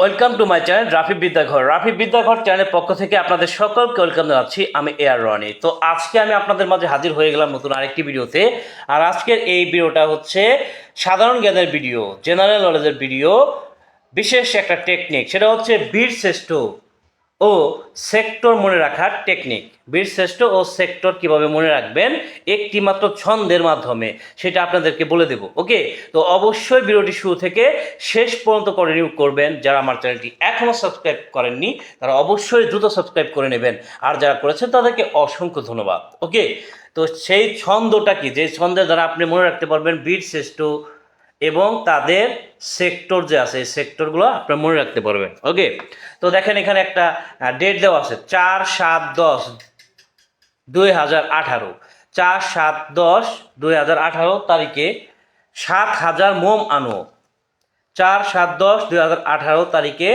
Welcome to my channel Rafi Bidyaghar. Rafi Bidyaghar চ্যানেলের পক্ষ থেকে আপনাদের সকলকে ওয়েলকাম জানাচ্ছি। আমি এআর রনি। তো আজকে আমি আপনাদের মাঝে হাজির হয়ে গেলাম নতুন আরেকটি ভিডিওতে। আর আজকের এই ভিডিওটা হচ্ছে সাধারণ জ্ঞানের ভিডিও, জেনারেল নলেজের ভিডিও, বিশেষ একটা টেকনিক, সেটা হচ্ছে বীরশ্রেষ্ঠ ও সেক্টর মনে রাখার টেকনিক। বীরশ্রেষ্ঠ ও সেক্টর কিভাবে মনে রাখবেন একটি মাত্র ছন্দের মাধ্যমে, সেটা আপনাদেরকে বলে দেব। ওকে, তো অবশ্যই ভিডিওটি শুরু থেকে শেষ পর্যন্ত কন্টিনিউ করবেন। যারা আমার চ্যানেলটি এখনও সাবস্ক্রাইব করেননি তারা অবশ্যই দ্রুত সাবস্ক্রাইব করে নেবেন, আর যারা করেছেন তাদেরকে অসংখ্য ধন্যবাদ। ওকে, তো সেই ছন্দটা কি, যে ছন্দের দ্বারা আপনি মনে রাখতে পারবেন বীরশ্রেষ্ঠ এবং তাদের সেক্টর যে আছে এই সেক্টরগুলো আপনার মনে রাখতে পারবেন। ওকে, তো দেখেন এখানে একটা ডেট দেওয়া আছে 4/7/10/2018। 4/7/10/2018 তারিখে 7,000 মোম আনো। 4/7/10/2018 তারিখে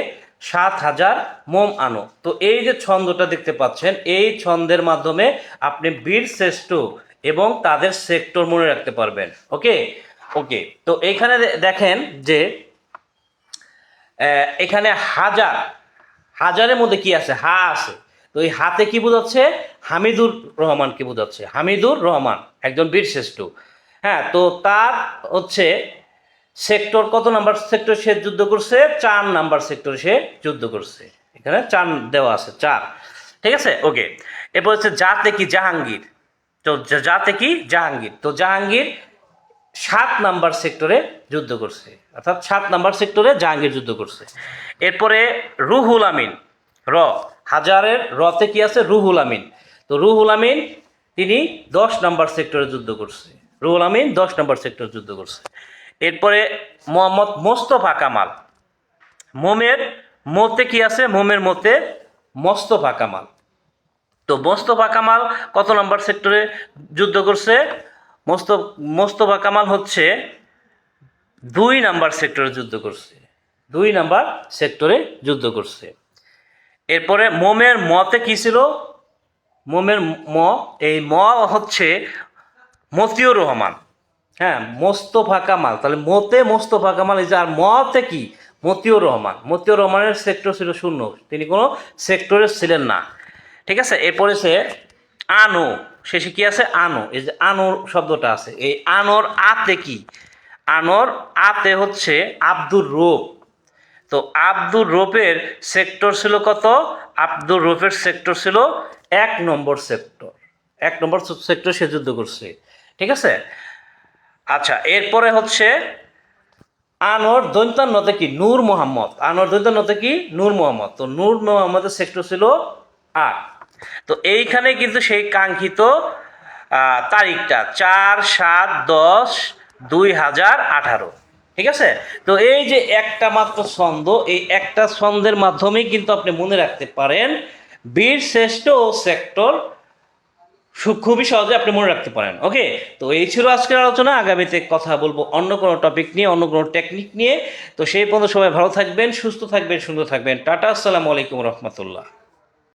7,000 মোম আনো। তো এই যে ছন্দটা দেখতে পাচ্ছেন, এই ছন্দের মাধ্যমে আপনি বীরশ্রেষ্ঠ এবং তাদের সেক্টর মনে রাখতে পারবেন। ওকে ওকে, তো এইখানে দেখেন যে এখানে হাজারের মধ্যে কি আছে, হা আছে। তো এই হাতে কি বোঝাচ্ছে? হামিদুর রহমানকে বোঝাচ্ছে। হামিদুর রহমান একজন বীরশ্রেষ্ঠ। হ্যাঁ, তো তার হচ্ছে সেক্টর, কত নাম্বার সেক্টর সে যুদ্ধ করছে? 4 নাম্বার সেক্টর সে যুদ্ধ করছে। এখানে 4 দেওয়া আছে, 4। ঠিক আছে, ওকে। এরপর হচ্ছে জাতে কি জাহাঙ্গীর। তো জাতে কি জাহাঙ্গীর, তো জাহাঙ্গীর 7 নাম্বার সেক্টরে যুদ্ধ করছে, অর্থাৎ 7 নাম্বার সেক্টরে জাহাঙ্গীর যুদ্ধ করছে। এরপরে রুহুল আমিন, হাজারের রতে কি আছে? রুহুল আমিন। তো রুহুল আমিন তিনি 10 নাম্বার সেক্টরে যুদ্ধ করছে। রুহুল আমিন 10 নাম্বার সেক্টরে যুদ্ধ করছে। এরপরে মোহাম্মদ মোস্তফা কামাল, মোমের মতে কি আছে? মোমের মতে মোস্তফা কামাল। তো মোস্তফা কামাল কত নাম্বার সেক্টরে যুদ্ধ করছে? মোস্তফা কামাল হচ্ছে 2 নাম্বার সেক্টরে যুদ্ধ করছে। 2 নাম্বার সেক্টরে যুদ্ধ করছে। এরপরে মোমের মতে কি ছিল? মোমের এই হচ্ছে মতিউর রহমান। হ্যাঁ, মোস্তফা কামাল, তাহলে মতে মোস্তফা কামাল, এই যে, আর মতে কি? মতিউর রহমান। মতিউর রহমানের সেক্টর ছিল 0, তিনি কোনো সেক্টরে ছিলেন না। ঠিক আছে, এরপরে সে আনো, শেষে কি আছে? আনো। এই যে আনোর শব্দটা আছে, এই আনোর আতে কি? আনোর আতে হচ্ছে আব্দুর রৌফ। তো আব্দুর রৌফের সেক্টর ছিল কত? আব্দুর রৌফের সেক্টর ছিল 1 নম্বর সেক্টর। 1 নম্বর সেক্টর সে যুদ্ধ করছে। ঠিক আছে, আচ্ছা। এরপরে হচ্ছে আনোর দৈন্তান্নতে কি? নূর মোহাম্মদ। আনোর দৈন্তান্নতে কি? নূর মোহাম্মদ। তো নূর মোহাম্মদের সেক্টর ছিল 8। তো এইখানে কিন্তু সেই কাঙ্ক্ষিত তারিখটা 4/7/10/2018। ঠিক আছে, তো এই যে একটা মাত্র ছন্দ, এই একটা ছন্দের মাধ্যমেই কিন্তু আপনি মনে রাখতে পারেন বীরশ্রেষ্ঠ ও সেক্টর খুবই সহজে আপনি মনে রাখতে পারেন। ওকে, তো এই ছিল আজকের আলোচনা। আগামীতে কথা বলবো অন্য কোনো টপিক নিয়ে, অন্য কোনো টেকনিক নিয়ে। তো সেই পর্যন্ত সবাই ভালো থাকবেন, সুস্থ থাকবেন, সুন্দর থাকবেন। টাটা, আসসালামু আলাইকুম রহমতুল্লাহ।